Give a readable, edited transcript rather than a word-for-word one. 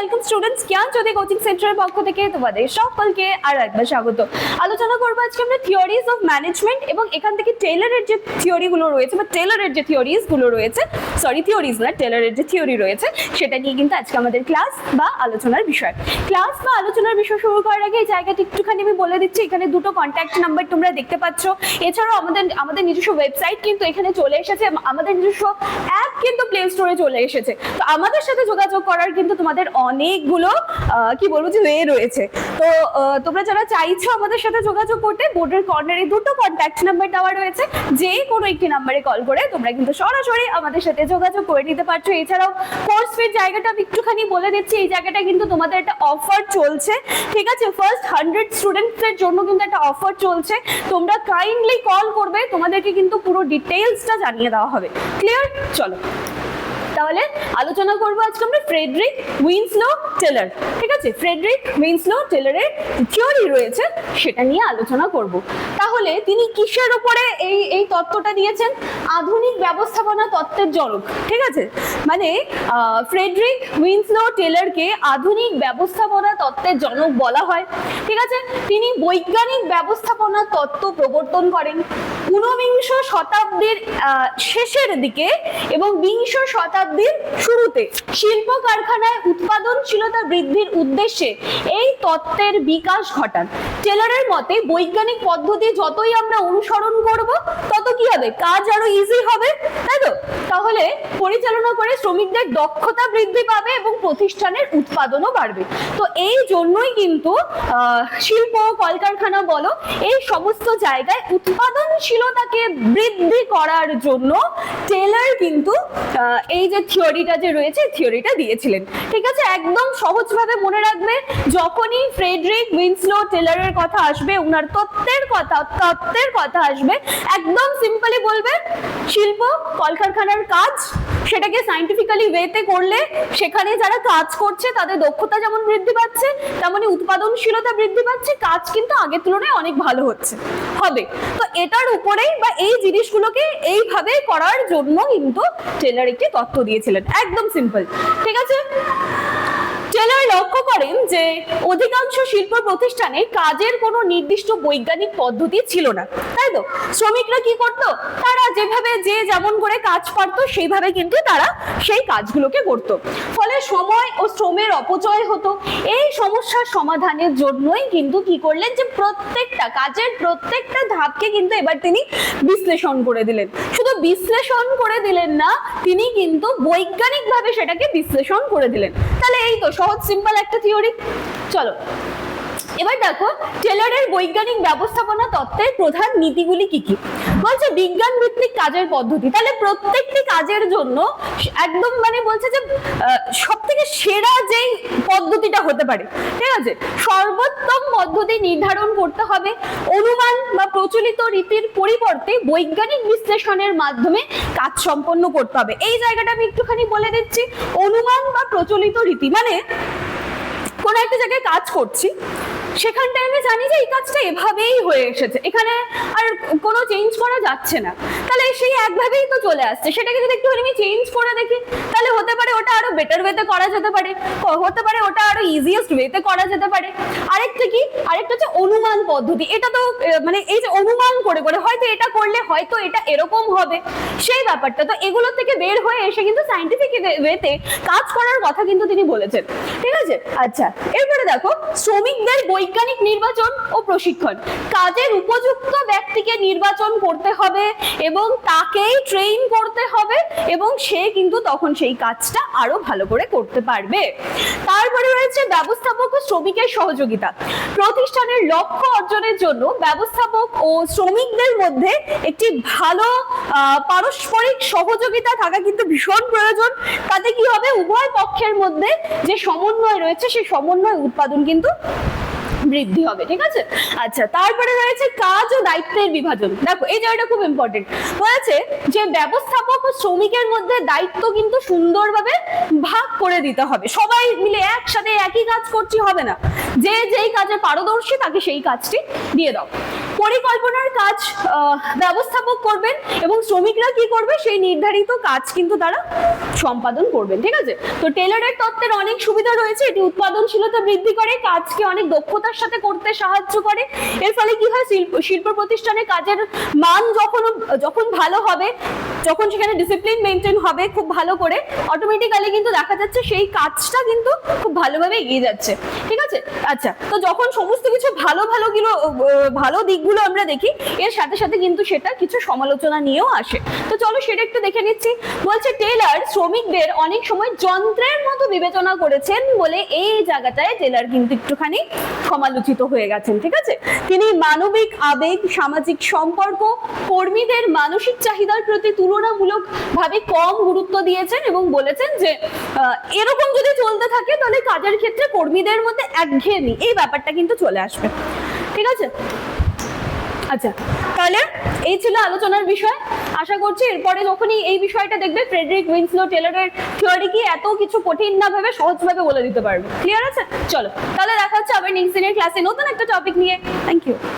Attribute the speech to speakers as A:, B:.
A: Welcome students, জ্ঞানজ্যোতি coaching সেন্টারের পক্ষ থেকে তোমাদের সকলকে আর একবার স্বাগত। আলোচনা করবো আজকে আমরা থিওরিজ অফ ম্যানেজমেন্ট এবং এখান থেকে টেলরের যে থিওরিগুলো রয়েছে বা টেলরের যে থিওরিজগুলো রয়েছে, থিওরিজ না, টেলরের যে থিওরি রয়েছে সেটা নিয়ে কিন্তু আজকে আমাদের ক্লাস বা আলোচনার বিষয়। ক্লাস বা আলোচনার বিষয় শুরু করার আগে এই জায়গাটা একটুখানি আমি বলে দিচ্ছি, এখানে দুটো কন্ট্যাক্ট নাম্বার তোমরা দেখতে পাচ্ছ। এছাড়াও আমাদের নিজস্ব ওয়েবসাইট কিন্তু এখানে চলে এসেছে, আমাদের নিজস্ব অ্যাপ কিন্তু প্লে স্টোরে চলে এসেছে। তো আমাদের সাথে যোগাযোগ করার কিন্তু তোমাদের অনেকগুলো কি বলবো যে ওয়ে রয়েছে। তো তোমরা যারা চাইছো আমাদের সাথে যোগাযোগ করতে, বোর্ডের কর্নারে দুটো কন্ট্যাক্ট নাম্বার দেওয়া রয়েছে, যে কোনো একটি নাম্বারে কল করে তোমরা কিন্তু সরাসরি আমাদের সাথে যোগাযোগ করে নিতে পারছো। এছাড়াও কোর্স ফির জায়গাটা আমি একটুখানি বলে দিচ্ছি, এই জায়গাটা কিন্তু তোমাদের একটা অফার চলছে, ঠিক আছে? ফার্স্ট 100 স্টুডেন্টসের জন্য কিন্তু একটা অফার চলছে। তোমরা কাইন্ডলি কল করবে, তোমাদেরকে কিন্তু পুরো ডিটেইলসটা জানিয়ে দেওয়া হবে। ক্লিয়ার? চলো তাহলে আলোচনা করবো আজকে আমরা ফ্রেডরিক উইনস্লো টেলর, ঠিক আছে? ফ্রেডরিক উইনস্লো টেলরের থিওরি রয়েছে সেটা নিয়ে আলোচনা করব। তাহলে তিনি কিসের উপরে এই তত্ত্বটা দিয়েছেন? আধুনিক ব্যবস্থাপনা তত্ত্বের জনক, ঠিক আছে? মানে ফ্রেডরিক উইনস্লো টেলরকে আধুনিক ব্যবস্থাপনা তত্ত্বের জনক বলা হয়, ঠিক আছে? তিনি বৈজ্ঞানিক ব্যবস্থাপনা তত্ত্ব প্রবর্তন করেন 19 শতাব্দীর শেষের দিকে এবং 20 শতাব্দীর শুরুতে শিল্প কারখানায় উৎপাদনশীলতা বৃদ্ধির উদ্দেশ্যে এই তত্ত্বের বিকাশ ঘটান। টেলরের মতে বৈজ্ঞানিক পদ্ধতি যতই আমরা অনুসরণ করব তত কি হবে? কাজ আরো ইজি হবে, তাই তো? তাহলে পরিচালনা করে শ্রমিকদের দক্ষতা বৃদ্ধি পাবে এবং প্রতিষ্ঠানের উৎপাদনও বাড়বে। তো এই জন্যই কিন্তু শিল্প, কলকারখানা বলো, এই সমস্ত জায়গায় উৎপাদনশীলতাকে বৃদ্ধি করার জন্য টেলর কিন্তু এই যে থিওরিটা যে রয়েছে থিওরিটা দিয়েছিলেন, ঠিক আছে? একদম সহজভাবে মনে রাখবে, যখনই ফ্রেডরিক উইনস্লো টেলরের কথা আসবে, ওনার তত্ত্বের কথা আসবে, একদম সিম্পলি বলবে শিল্প কলকারখানার কাজ, সেটাকে সায়েন্টিফিক্যালি ওয়েতে করলে সেখানে যারা কাজ করছে তাদের দক্ষতা যেমন বৃদ্ধি পাচ্ছে তেমনি উৎপাদনশীলতা বৃদ্ধি পাচ্ছে, কাজ কিন্তু আগের তুলনায় অনেক ভালো হবে। তো এটার উপরেই বা এই জিনিসগুলোকে এইভাবে করার জন্য কিন্তু টেলর একটি তত্ত্ব দিয়েছিলেন, একদম সিম্পল, ঠিক আছে? টেলর লক্ষ্য করেন যে অধিকাংশ শিল্প প্রতিষ্ঠানে কাজের কোনো নির্দিষ্ট বৈজ্ঞানিক পদ্ধতি ছিল না, তাই তো? শ্রমিকরা কি করতো? তারা যেভাবে যে যেমন করে কাজ পারতো সেইভাবে কিন্তু তারা সেই কাজগুলোকে করতো, ফলে সময় ও শ্রমের অপচয় হতো। এই সমস্যার সমাধানের জন্যই কিন্তু কি করলেন যে প্রত্যেকটা কাজের প্রত্যেকটা ধাপকে কিন্তু এবার তিনি বিশ্লেষণ করে দিলেন। শুধু বিশ্লেষণ করে দিলেন না, তিনি কিন্তু বৈজ্ঞানিকভাবে সেটাকে বিশ্লেষণ করে দিলেন। তাহলে এই তো সহজ সিম্পল একটা থিওরি। চলো এবার দেখো টেলরের বৈজ্ঞানিক ব্যবস্থাপনা তত্ত্বের প্রধান নীতিগুলি কি কি। বলছে বিজ্ঞান ভিত্তিক কাজের পদ্ধতি, তাহলে প্রত্যেকটি কাজের জন্য একদম মানে বলছে যে সবথেকে সেরা যেই পদ্ধতিটা হতে পারে, ঠিক আছে, সর্বোত্তম পদ্ধতি নির্ধারণ করতে হবে। অনুমান বা প্রচলিত রীতির পরিবর্তে বৈজ্ঞানিক বিশ্লেষণের মাধ্যমে কাজ সম্পন্ন করতে হবে। এই জায়গাটা আমি একটুখানি বলে দিচ্ছি। অনুমান বা প্রচলিত রীতি মানে কোন একটা জায়গায় কাজ করছি, সেখানটায় আমি জানি যে এই কাজটা এভাবেই হয়ে এসেছে, এখানে আর কোনো চেঞ্জ করা যাচ্ছে না, তাহলে সেই একভাবেই তো চলে আসছে। সেটাকে যদি একটুখানি আমি চেঞ্জ করে দেখি তাহলে হতে পারে ওটা আরো বেটার ওয়েতে করা যেতে পারে, হতে পারে ওটা আরো ইজিয়েস্ট ওয়েতে করা যেতে পারে। আরেকটা কি? আরেকটা হচ্ছে অনুমান পদ্ধতি। এটা তো মানে এই যে অনুমান করে করে হয়তো এটা করলে হয়তো এটা এরকম হবে, সেই ব্যাপারটা। তো এগুলো থেকে বের হয়ে এসে কিন্তু সায়েন্টিফিক ওয়েতে কাজ করার কথা কিন্তু তিনি বলেছেন, ঠিক আছে? আচ্ছা এরপরে দেখো শ্রমিকদের বৈজ্ঞানিক নির্বাচন ও প্রশিক্ষণ। কাজের উপযুক্ত ব্যক্তিকে নির্বাচন করতে হবে এবং তাকেই ট্রেন করতে হবে এবং সে কিন্তু তখন সেই কাজটা আরো ভালো করে করতে পারবে। তারপরে রয়েছে ব্যবস্থাপক ও শ্রমিকের সহযোগিতা। প্রতিষ্ঠানের লক্ষ্য অর্জনের জন্য ব্যবস্থাপক ও শ্রমিকদের মধ্যে একটি ভালো পারস্পরিক সহযোগিতা থাকা কিন্তু ভীষণ প্রয়োজন। তাতে কি হবে? উভয় পক্ষের মধ্যে যে সমন্বয় রয়েছে সেই সমন্বয় উৎপাদন কিন্তু বৃদ্ধি হবে, ঠিক আছে? আচ্ছা তারপরে রয়েছে কাজ ও দায়িত্বের বিভাজন। দেখো এই জায়গাটা খুব ইম্পর্টেন্ট। বলেছে যে ব্যবস্থাপক ও শ্রমিকের মধ্যে দায়িত্ব কিন্তু সুন্দরভাবে ভাগ করে দিতে হবে। সবাই মিলে একসাথে একই কাজ করছি হবে না, যে যেই কাজে পারদর্শী তাকে সেই কাজটি দিয়ে দাও। পরিকল্পনার কাজ ব্যবস্থাপক করবেন এবং শ্রমিকরা কি করবে সেই নির্ধারিত কাজ কিন্তু তারা সম্পাদন করবেন, ঠিক আছে। তো টেলরের তত্ত্বের অনেক সুবিধা রয়েছে, এটি উৎপাদনশীলতা বৃদ্ধি করে, কাজকে অনেক দক্ষতার সাথে করতে সাহায্য করে। এর ফলে কি হয়, শিল্প প্রতিষ্ঠানে কাজের মান যখন ভালো হবে, যখন সেখানে ডিসিপ্লিন মেনটেন হবে খুব ভালো করে, অটোমেটিক্যালি কিন্তু দেখা যাচ্ছে সেই কাজটা কিন্তু খুব ভালোভাবে এগিয়ে যাচ্ছে, ঠিক আছে। আচ্ছা, তো যখন সমস্ত কিছু ভালো দিকগুলো আমরা দেখি, এর সাথে সাথে কিন্তু সেটা কিছু সমালোচনা নিয়েও আসে। তো চলো সেটা একটু দেখে নিচ্ছি। বলছে টেলর শ্রমিকদের অনেক সময় যন্ত্রের মতো বিবেচনা করেছেন বলে এই জায়গাটায় টেলর কিন্তু একটুখানি সমালোচিত হয়ে গেছেন, ঠিক আছে। তিনি মানবিক আবেগ, সামাজিক সম্পর্ক, কর্মীদের মানসিক চাহিদার প্রতি তুলনামূলক ভাবে কম গুরুত্ব দিয়েছেন এবং বলেছেন যে এরকম যদি চলতে থাকে তাহলে কাজের ক্ষেত্রে কর্মীদের মধ্যে একঘেয়েমি এই ব্যাপারটা কিন্তু চলে আসবে, ঠিক আছে। আচ্ছা, তাহলে এই ছিল আলোচনার বিষয়। আশা করছি এরপরে যখনই এই বিষয়টা দেখবে ফ্রেডরিক উইনস্লো টেলরের থিওরি কি এত কিছু কঠিন না ভেবে সহজভাবে বলে দিতে পারবে। ক্লিয়ার আছে? চলো তাহলে দেখা হচ্ছে আবার নেক্সট দিনের ক্লাসে নতুন একটা টপিক নিয়ে। Thank you.